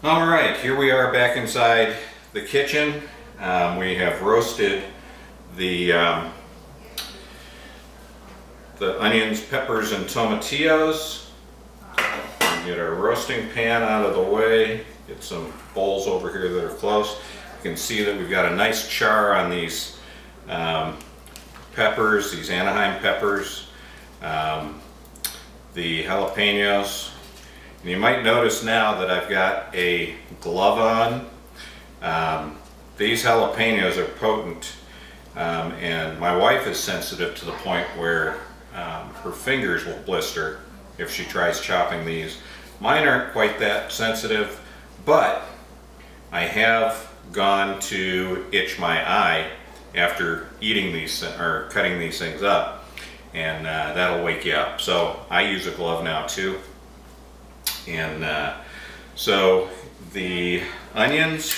All right, here we are back inside the kitchen. We have roasted the onions, peppers, and tomatillos. Get our roasting pan out of the way. Get some bowls over here that are close. You can see that we've got a nice char on these peppers, these Anaheim peppers, the jalapenos. And you might notice now that I've got a glove on. These jalapenos are potent, and my wife is sensitive to the point where her fingers will blister if she tries chopping these. Mine aren't quite that sensitive, but I have gone to itch my eye after eating these or cutting these things up, and that'll wake you up. So I use a glove now too. And so the onions,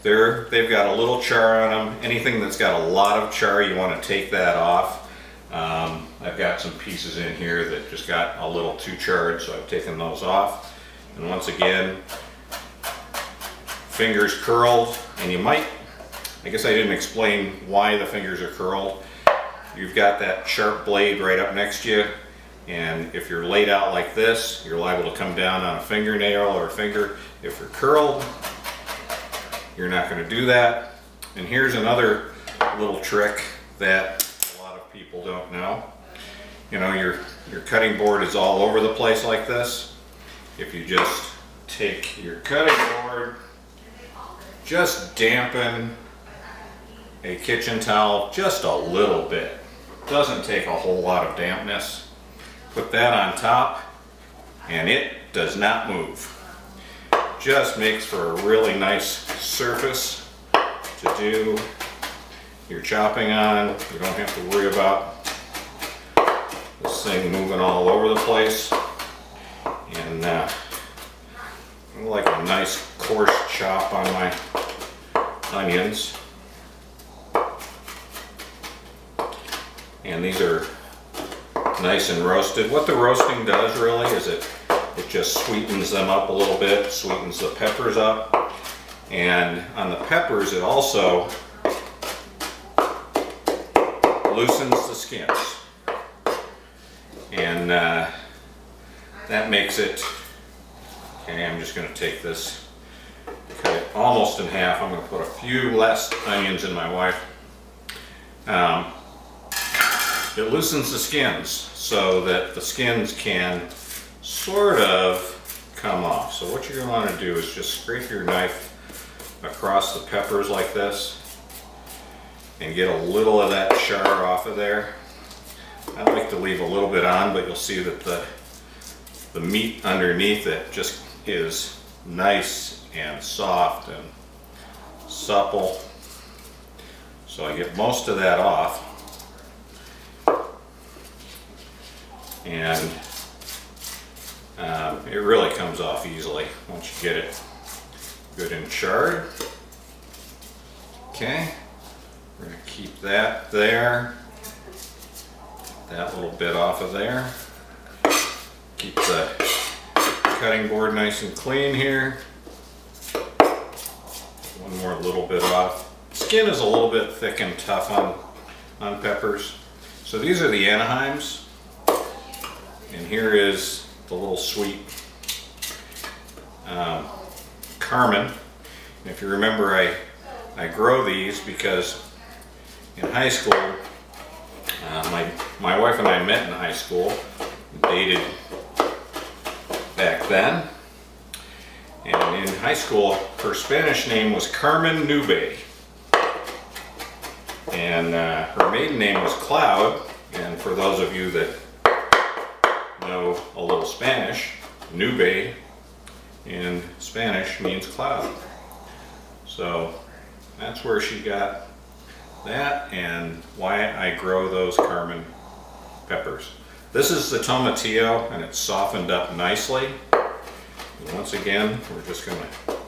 they've got a little char on them. Anything that's got a lot of char, you want to take that off. I've got some pieces in here that just got a little too charred, so I've taken those off. And once again, fingers curled, and you might, I guess I didn't explain why the fingers are curled. You've got that sharp blade right up next to you. And if you're laid out like this, you're liable to come down on a fingernail or a finger. If you're curled, you're not going to do that. And here's another little trick that a lot of people don't know. You know, your cutting board is all over the place like this. If you just take your cutting board, just dampen a kitchen towel just a little bit. Doesn't take a whole lot of dampness. Put that on top, and it does not move. Just makes for a really nice surface to do your chopping on. You don't have to worry about this thing moving all over the place. And I like a nice coarse chop on my onions. And these are nice and roasted. What the roasting does really is it just sweetens them up a little bit, sweetens the peppers up. And on the peppers, it also loosens the skins. And that makes it, okay, I'm just going to take this, cut it almost in half. I'm going to put a few less onions in my wife. It loosens the skins so that the skins can sort of come off. So what you're going to want to do is just scrape your knife across the peppers like this and get a little of that char off of there. I like to leave a little bit on, but you'll see that the meat underneath it just is nice and soft and supple. So I get most of that off. And it really comes off easily once you get it good and charred. Okay, we're going to keep that there, that little bit off of there. Keep the cutting board nice and clean here. One more little bit off. Skin is a little bit thick and tough on peppers. So these are the Anaheims. And here is the little sweet Carmen. And if you remember, I grow these because in high school, my wife and I met in high school, dated back then. And in high school, her Spanish name was Carmen Nube. And her maiden name was Cloud. And for those of you that know a little Spanish, Nube in Spanish means cloud. So that's where she got that and why I grow those Carmen peppers. This is the tomatillo, and it's softened up nicely. And once again, we're just going to give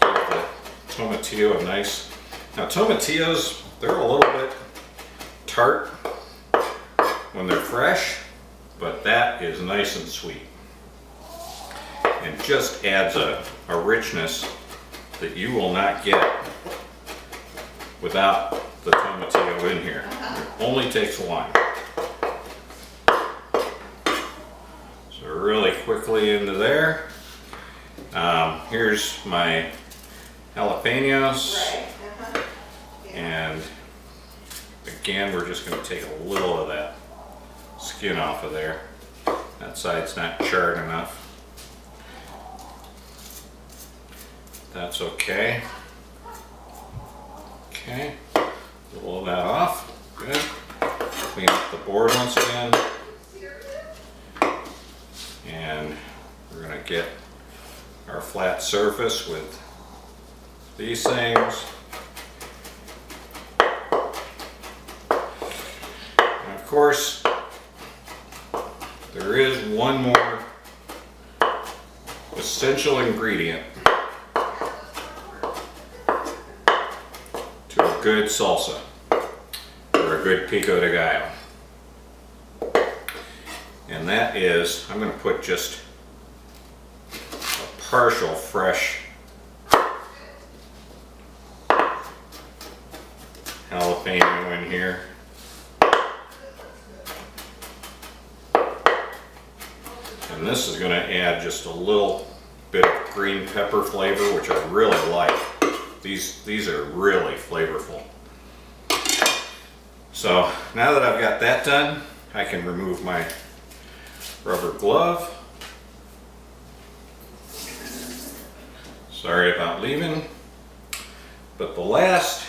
the tomatillo a nice... Now tomatillos, they're a little bit tart when they're fresh, but that is nice and sweet. and just adds a richness that you will not get without the tomatillo in here. It only takes one. So really quickly into there. Here's my jalapenos. And again, we're just going to take a little of that skin off of there. That side's not charred enough. That's okay. Okay, a little of that off. Good. Clean up the board once again. And we're going to get our flat surface with these things. And of course, there is one more essential ingredient to a good salsa or a good pico de gallo. And that is, I'm going to put just a partial fresh jalapeno in here. And this is going to add just a little bit of green pepper flavor, which I really like. These are really flavorful. So now that I've got that done, I can remove my rubber glove. Sorry about leaving. But the last,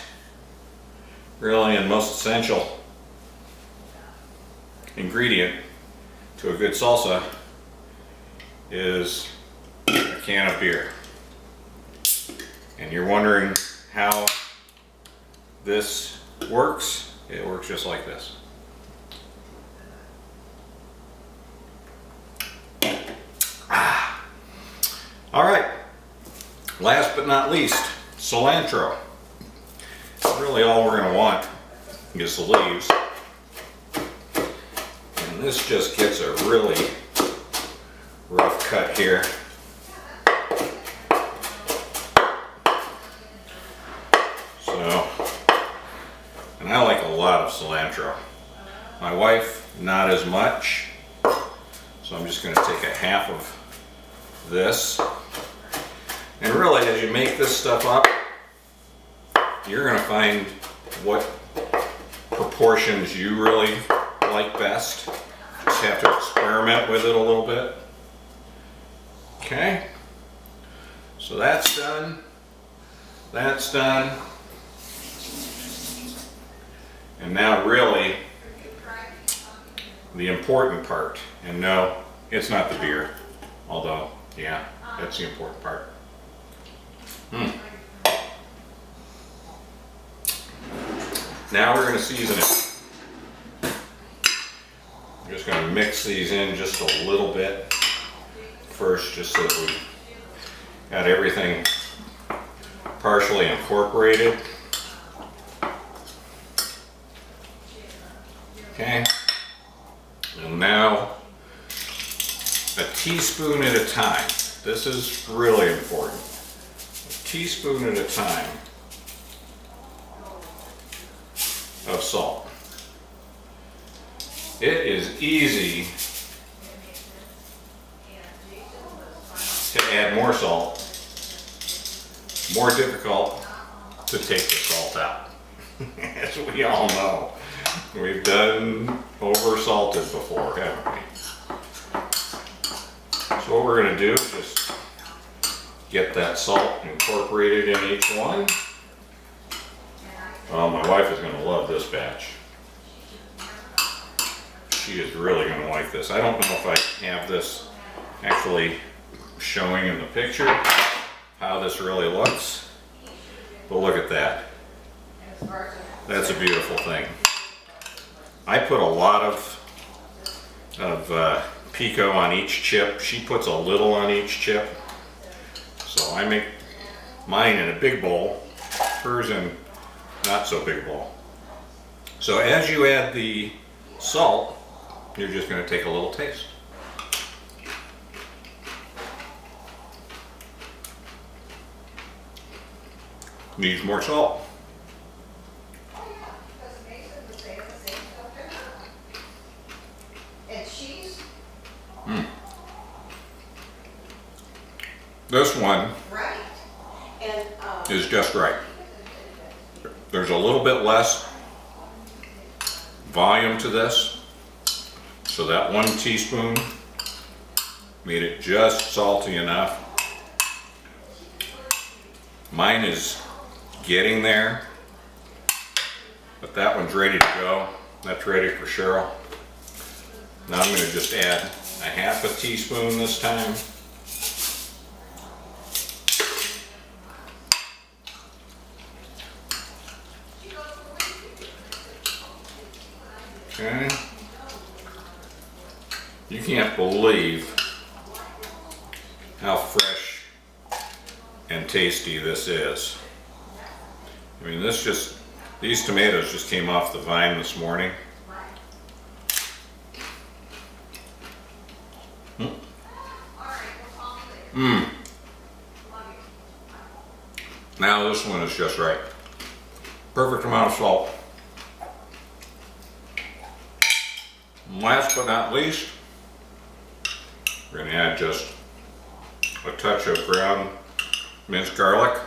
really and most essential ingredient to a good salsa is a can of beer. And you're wondering how this works? It works just like this. All right, last but not least, cilantro. Really all we're going to want is the leaves. And this just gets a really rough cut here. So, and I like a lot of cilantro. My wife, not as much. So I'm just going to take a half of this. And really, as you make this stuff up, you're going to find what proportions you really like best. Just have to experiment with it a little bit. Okay, so that's done. That's done. And now really the important part. And no, it's not the beer. Although, yeah, that's the important part. Now we're going to season it. I'm just going to mix these in just a little bit first, just so that we got everything partially incorporated. Okay, and now a teaspoon at a time. This is really important. A teaspoon at a time of salt. It is easy to add more salt, more difficult to take the salt out. As we all know, we've done over salted before, haven't we? So what we're going to do is just get that salt incorporated in each one. Oh, my wife is going to love this batch. She is really going to like this. I don't know if I have this actually showing in the picture how this really looks, but look at that. That's a beautiful thing. I put a lot of pico on each chip. She puts a little on each chip. So I make mine in a big bowl, hers in not so big bowl. So as you add the salt, you're just going to take a little taste. Needs more salt. This one is just right. There's a little bit less volume to this, so that 1 teaspoon made it just salty enough. Mine is getting there, but that one's ready to go. That's ready for Cheryl. Now I'm going to just add a 1/2 teaspoon this time. Okay. You can't believe how fresh and tasty this is. I mean, these tomatoes just came off the vine this morning. Now this one is just right. Perfect amount of salt. And last but not least, we're going to add just a touch of ground minced garlic.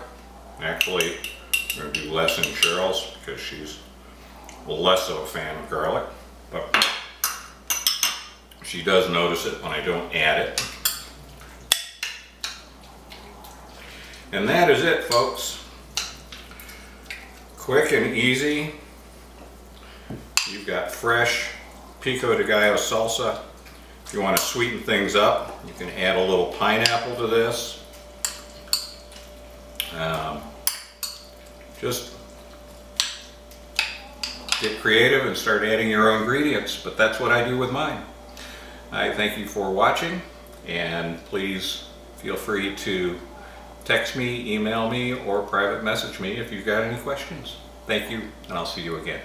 Actually, I'm going to do less in Cheryl's because she's less of a fan of garlic, but she does notice it when I don't add it. And that is it, folks. Quick and easy. You've got fresh pico de gallo salsa. If you want to sweeten things up, you can add a little pineapple to this. Just get creative and start adding your own ingredients, but that's what I do with mine. I thank you for watching, and please feel free to text me, email me, or private message me if you've got any questions. Thank you, and I'll see you again.